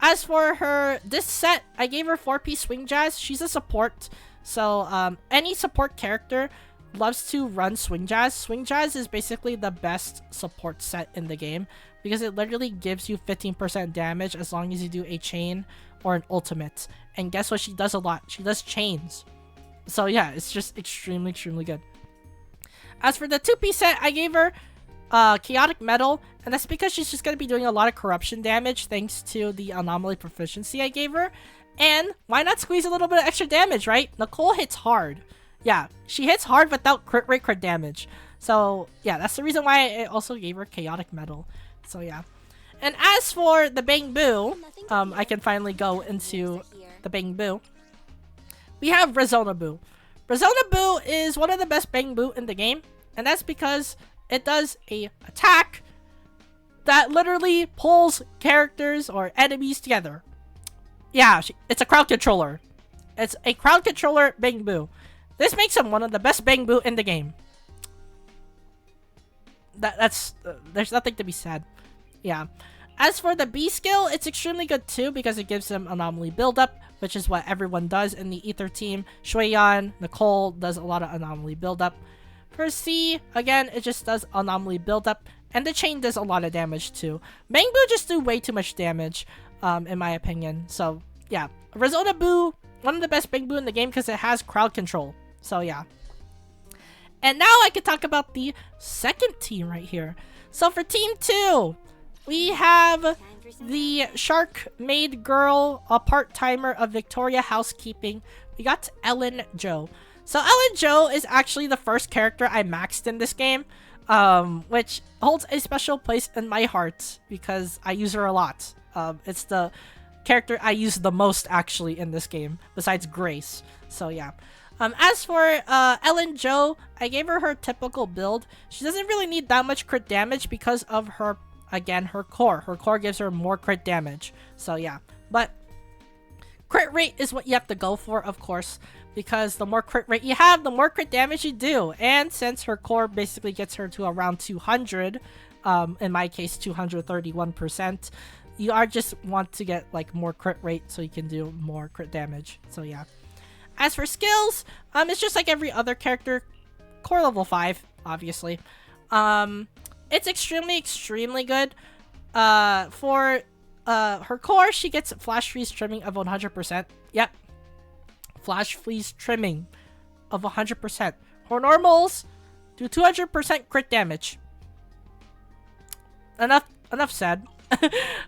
As for her, this set, I gave her 4-piece Swing Jazz. She's a support. So any support character loves to run Swing Jazz. Swing Jazz is basically the best support set in the game because it literally gives you 15% damage as long as you do a chain or an ultimate. And guess what? She does a lot. She does chains. So yeah, it's just extremely, extremely good. As for the 2-piece set, I gave her Chaotic Metal, and that's because she's just going to be doing a lot of corruption damage thanks to the Anomaly Proficiency I gave her. And why not squeeze a little bit of extra damage, right? Nicole hits hard. Yeah, she hits hard without crit rate, crit damage. So yeah, that's the reason why I also gave her Chaotic Metal. So yeah. And as for the Bang Boo, I can finally go into the Bang Boo. We have Rezona Boo. Rezona Boo is one of the best Bang Boo in the game, and that's because it does a attack that literally pulls characters or enemies together. Yeah, it's a crowd controller. It's a crowd controller Bang Boo. This makes him one of the best Bang Boo in the game. That's there's nothing to be said. Yeah. As for the B skill, it's extremely good too because it gives him anomaly buildup, which is what everyone does in the Ether team. Shueyan, Nicole does a lot of anomaly buildup. For C, again, it just does anomaly buildup, and the chain does a lot of damage too. Bang Boo just do way too much damage, in my opinion. So yeah, Rezona Boo, one of the best Bang Boo in the game because it has crowd control. So yeah. And now I can talk about the second team right here. So for Team 2, we have the Shark Maid Girl, a part-timer of Victoria Housekeeping. We got Ellen Jo. So Ellen Jo is actually the first character I maxed in this game, which holds a special place in my heart because I use her a lot. It's the character I use the most actually in this game, besides Grace. So yeah. As for Ellen Jo, I gave her typical build. She doesn't really need that much crit damage because of her, again, her core. Her core gives her more crit damage. So yeah, but crit rate is what you have to go for, of course, because the more crit rate you have, the more crit damage you do. And since her core basically gets her to around 200, in my case 231%, you are just want to get like more crit rate so you can do more crit damage. So yeah. As for skills, it's just like every other character. Core level 5, obviously. It's extremely, extremely good. For her core, she gets Flash Freeze Trimming of 100%. Yep. Flash Freeze Trimming of 100%. Her normals do 200% crit damage. Enough said.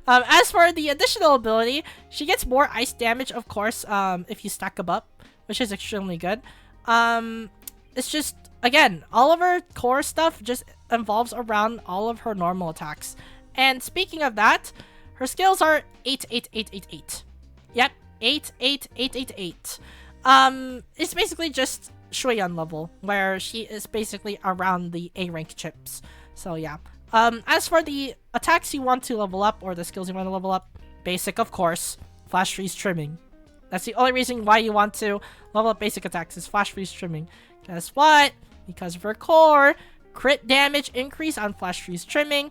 As for the additional ability, she gets more ice damage, of course, if you stack them up, which is extremely good. It's just, again, all of her core stuff just involves around all of her normal attacks. And speaking of that, her skills are 88888. Yep, 88888. It's basically just Shueyan level, where she is basically around the A rank chips. So yeah. As for the attacks you want to level up, or the skills you want to level up, basic, of course, Flash Freeze Trimming. That's the only reason why you want to level up basic attacks is Flash Freeze Trimming. Guess what? Because of her core, crit damage increase on Flash Freeze Trimming,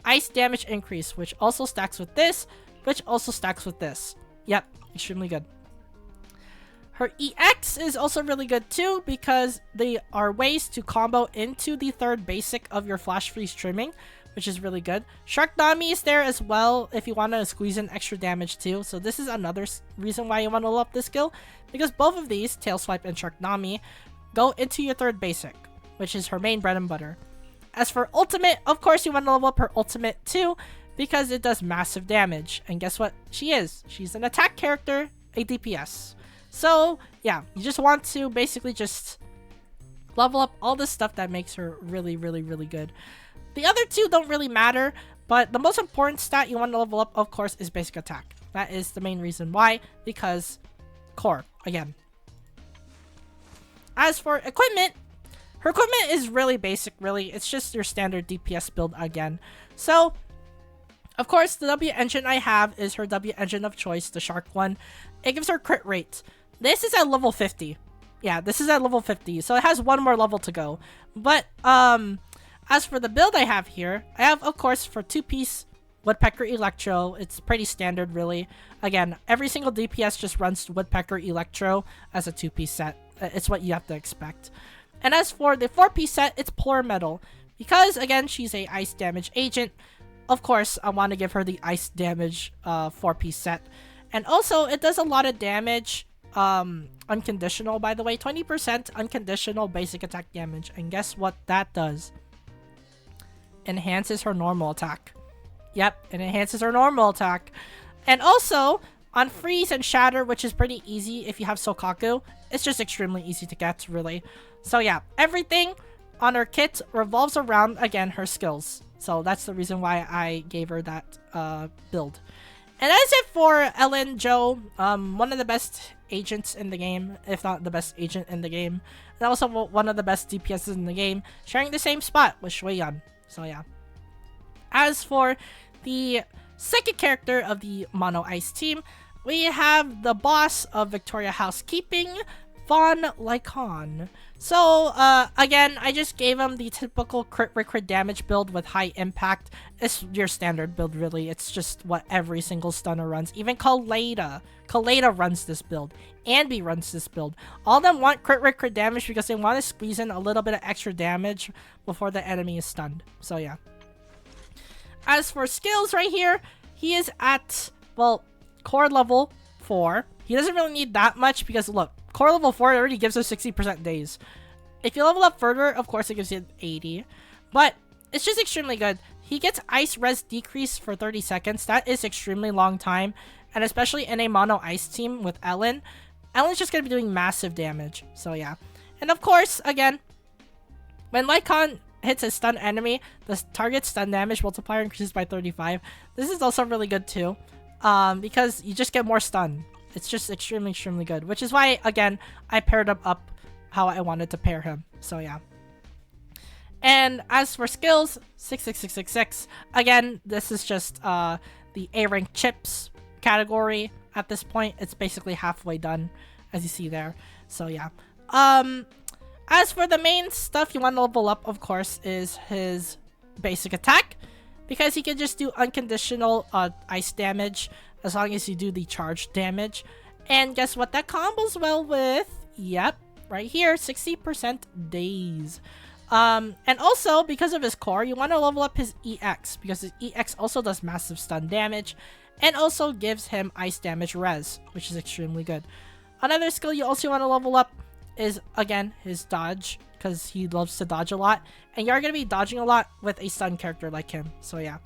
ice damage increase, which also stacks with this, which also stacks with this. Yep, extremely good. Her EX is also really good too because they are ways to combo into the third basic of your Flash Freeze Trimming, which is really good. Shark Nami is there as well if you want to squeeze in extra damage too. So this is another reason why you want to level up this skill, because both of these, Tail Swipe and Shark Nami, go into your third basic, which is her main bread and butter. As for ultimate, of course you want to level up her ultimate too, because it does massive damage. And guess what she is? She's an attack character, a DPS. So yeah, you just want to basically just level up all the stuff that makes her really, really, really good. The other two don't really matter, but the most important stat you want to level up, of course, is basic attack. That is the main reason why, because core, again. As for equipment, her equipment is really basic, really. It's just your standard DPS build again. So, of course, the W engine I have is her W engine of choice, the Shark one. It gives her crit rate. This is at level 50. Yeah, this is at level 50, so it has one more level to go. But, as for the build I have here, I have, of course, for 2-piece Woodpecker Electro. It's pretty standard, really. Again, every single DPS just runs Woodpecker Electro as a 2-piece set. It's what you have to expect. And as for the 4-piece set, it's Polar Metal. Because, again, she's a ice damage agent, of course, I want to give her the ice damage 4-piece set. And also, it does a lot of damage, unconditional, by the way. 20% unconditional basic attack damage. And guess what that does? Enhances her normal attack. Yep, it enhances her normal attack. And also, on Freeze and Shatter, which is pretty easy if you have Sokaku, it's just extremely easy to get, really. So yeah, everything on her kit revolves around, again, her skills. So that's the reason why I gave her that build. And that's it for Ellen Jo, one of the best agents in the game, if not the best agent in the game. And also one of the best DPSs in the game, sharing the same spot with Shueyan. So yeah. As for the second character of the Mono Ice team, we have the boss of Victoria Housekeeping, Von Lycon. So, again, I just gave him the typical crit damage build with high impact. It's your standard build, really. It's just what every single stunner runs. Even Kaleda runs this build. Anby runs this build. All of them want crit damage because they want to squeeze in a little bit of extra damage before the enemy is stunned. So, yeah. As for skills right here, he is at, well, core level 4. He doesn't really need that much because, look, core level 4 already gives us 60% days. If you level up further, of course, it gives you 80. But it's just extremely good. He gets ice res decrease for 30 seconds. That is extremely long time. And especially in a mono ice team with Ellen, Ellen's just going to be doing massive damage. So, yeah. And of course, again, when Lycon hits a stun enemy, the target stun damage multiplier increases by 35. This is also really good too, because you just get more stun. It's just extremely good, which is why, again, I paired him up how I wanted to pair him. So yeah. And as for skills, 66666. Again, this is just the A rank chips category at this point. It's basically halfway done, as you see there. So yeah. As for the main stuff you want to level up, of course, is his basic attack. Because he can just do unconditional ice damage as long as you do the charge damage. And guess what that combos well with? Yep, right here, 60% days. And also, because of his core, you want to level up his EX. Because his EX also does massive stun damage. And also gives him ice damage res, which is extremely good. Another skill you also want to level up is, again, his dodge, because he loves to dodge a lot, and you're going to be dodging a lot with a stun character like him. So yeah.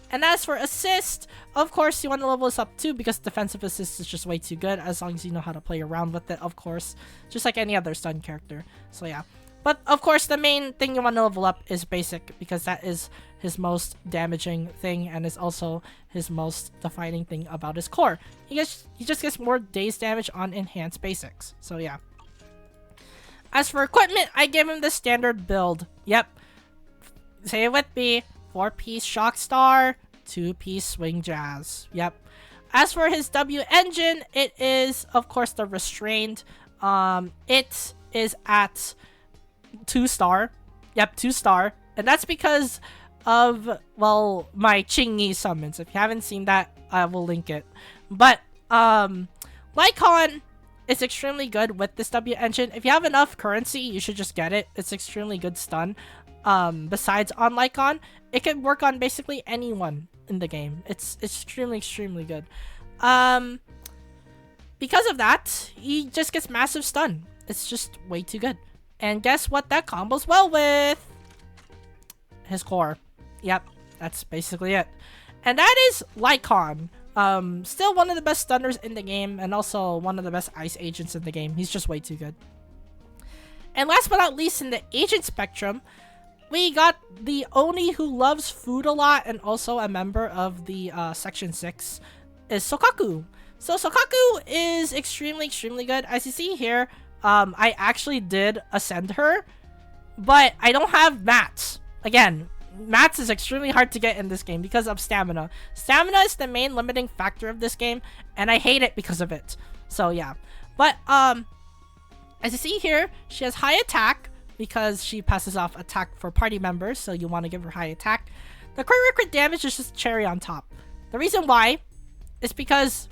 And as for assist, of course you want to level this up too, because defensive assist is just way too good, as long as you know how to play around with it, of course, just like any other stun character. So yeah. But of course the main thing you want to level up is basic, because that is his most damaging thing and is also his most defining thing about his core. He just gets more days damage on enhanced basics. So yeah. As for equipment, I give him the standard build. Yep. Say it with me. 4-piece Shock Star, 2-piece Swing Jazz. Yep. As for his W engine, it is, of course, the Restrained. It is at 2-star. Yep, 2-star. And that's because of, well, my qingyi summons. If you haven't seen that, I will link it. But, Lycon is extremely good with this W engine. If you have enough currency, you should just get it. It's extremely good stun. Besides on Lycon, it can work on basically anyone in the game. It's extremely good. Because of that, he just gets massive stun. It's just way too good. And guess what that combos well with? His core. Yep, that's basically it. And that is Lycon. Still one of the best stunners in the game, and also one of the best ice agents in the game. He's just way too good. And last but not least, in the agent spectrum, we got the Oni who loves food a lot, and also a member of the Section 6, is Sokaku. So Sokaku is extremely good. As you see here, I actually did ascend her, but I don't have mats. Again, mats is extremely hard to get in this game because of stamina. Stamina is the main limiting factor of this game, and I hate it because of it. So yeah. But as you see here, she has high attack because she passes off attack for party members, so you want to give her high attack. The crit damage is just cherry on top. The reason why is because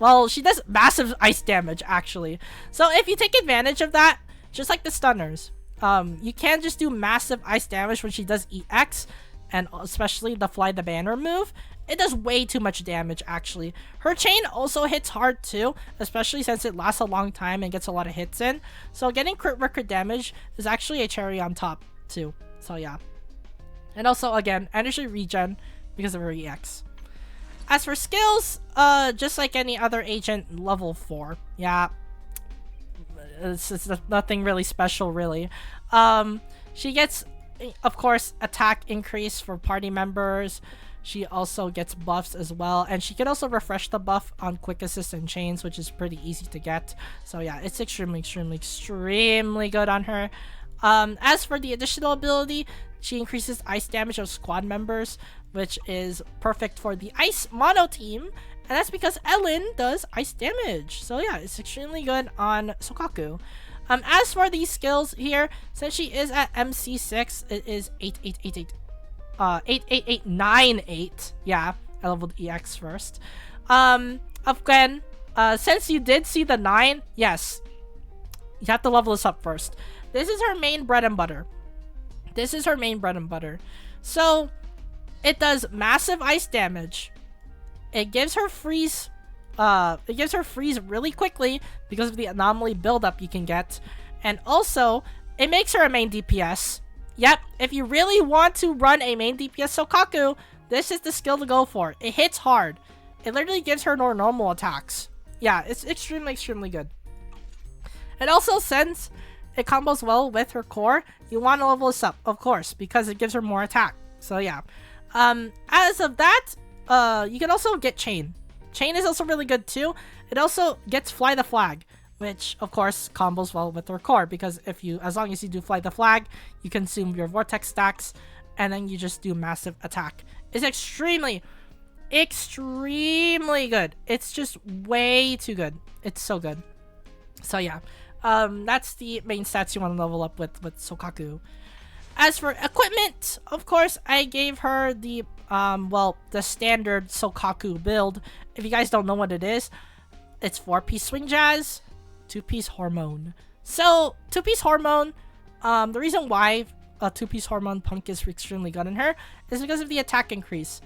Well, she does massive ice damage, actually. So if you take advantage of that, just like the stunners, you can just do massive ice damage when she does EX, and especially the Fly the Banner move. It does way too much damage, actually. Her chain also hits hard, too, especially since it lasts a long time and gets a lot of hits in. So getting crit record damage is actually a cherry on top, too. So yeah. And also, again, energy regen because of her EX. As for skills, just like any other agent, level 4. Yeah. It's nothing really special, really. She gets, of course, attack increase for party members. She also gets buffs as well, and she can also refresh the buff on quick assist and chains, which is pretty easy to get. So yeah, it's extremely good on her. As for the additional ability, she increases ice damage of squad members, which is perfect for the ice mono team, and that's because Ellen does ice damage. So yeah, it's extremely good on Sokaku. As for these skills here, since she is at MC6, it is 88898. Yeah, I leveled EX first. Again, since you did see the 9, yes, you have to level this up first. This is her main bread and butter. So it does massive ice damage. It gives her freeze. It gives her freeze really quickly because of the anomaly buildup you can get, and also it makes her a main DPS. Yep, if you really want to run a main DPS Sokaku, this is the skill to go for. It hits hard. It literally gives her more normal attacks. Yeah, it's extremely good. And also, since it combos well with her core, you want to level this up, of course, because it gives her more attack. So yeah. As of that, you can also get Chain. Chain is also really good too. It also gets Fly the Flag, which of course combos well with her core, because as long as you do Fly the Flag, you consume your vortex stacks, and then you just do massive attack. It's extremely good. It's just way too good. It's so good. So yeah, that's the main stats you want to level up with Sokaku. As for equipment, of course, I gave her the the standard Sokaku build. If you guys don't know what it is, it's 4-piece swing jazz, 2-piece hormone. So 2-piece hormone, the reason why a 2-piece hormone punk is extremely good in her is because of the attack increase.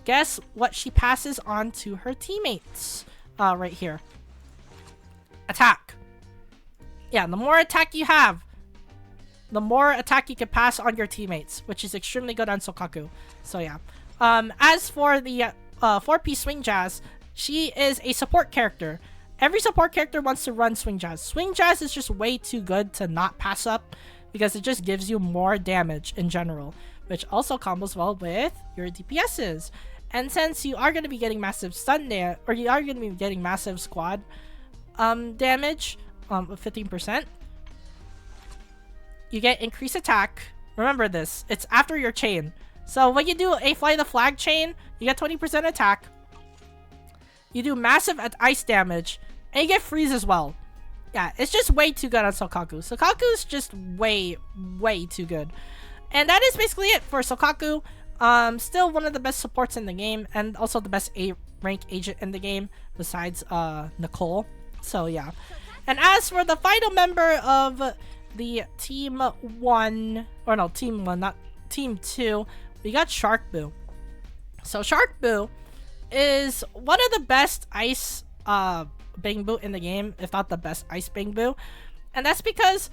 Guess what she passes on to her teammates? Right here. Attack. Yeah, the more attack you have, the more attack you can pass on your teammates, which is extremely good on Sokaku. So yeah. As for the 4-piece swing jazz, she is a support character. Every support character wants to run swing jazz. Swing jazz is just way too good to not pass up because it just gives you more damage in general, which also combos well with your DPSs. And since you are going to be getting massive stun or you are going to be getting massive squad damage of 15%, you get increased attack. Remember this, it's after your chain. So when you do a Fly the Flag chain, you get 20% attack. You do massive ice damage, and you get freeze as well. Yeah, it's just way too good on Sokaku. Sokaku is just way too good. And that is basically it for Sokaku. Still one of the best supports in the game, and also the best A-rank agent in the game, besides Nicole. So yeah. And as for the final member of the Team 1, or no, Team 1, not Team 2, we got Shark Boo. So Shark Boo is one of the best ice Bang Boo in the game, if not the best ice Bang Boo. And that's because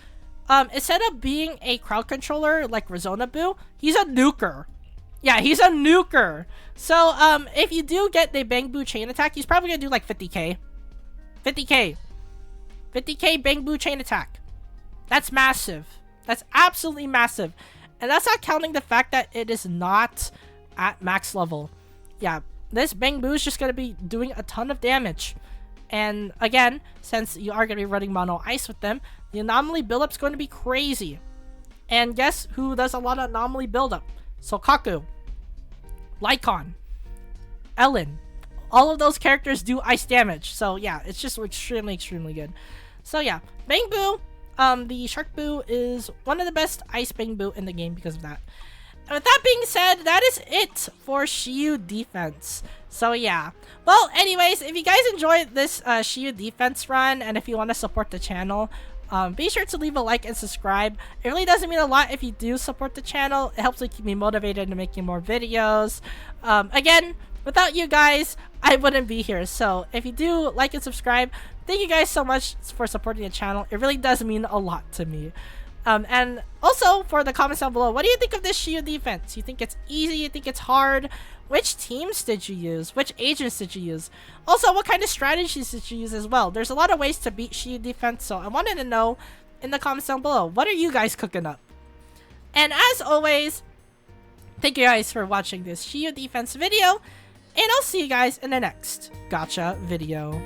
instead of being a crowd controller like Rezona Boo, he's a nuker. Yeah, he's a nuker. So if you do get the Bang Boo chain attack, he's probably gonna do like 50k. 50k Bang Boo chain attack. That's massive. That's absolutely massive. And that's not counting the fact that it is not at max level. Yeah, this Bang Boo is just going to be doing a ton of damage. And again, since you are going to be running mono ice with them, the anomaly buildup is going to be crazy. And guess who does a lot of anomaly buildup? Sokaku, Lycon, Ellen. All of those characters do ice damage. So yeah, it's just extremely good. So yeah, Bang Boo. The Shark Boo is one of the best ice Bang Boo in the game because of that. And with that being said, that is it for Shiyu defense. So yeah. Well, anyways, if you guys enjoyed this Shiyu defense run, and if you want to support the channel, be sure to leave a like and subscribe. It really doesn't mean a lot if you do support the channel. It helps to keep me motivated to making more videos. Again, without you guys, I wouldn't be here. So if you do like and subscribe, thank you guys so much for supporting the channel. It really does mean a lot to me. And also, for the comments down below, what do you think of this Shiyu defense? You think it's easy? You think it's hard? Which teams did you use? Which agents did you use? Also, what kind of strategies did you use as well? There's a lot of ways to beat Shiyu defense, so I wanted to know in the comments down below. What are you guys cooking up? And as always, thank you guys for watching this Shiyu defense video, and I'll see you guys in the next gacha video.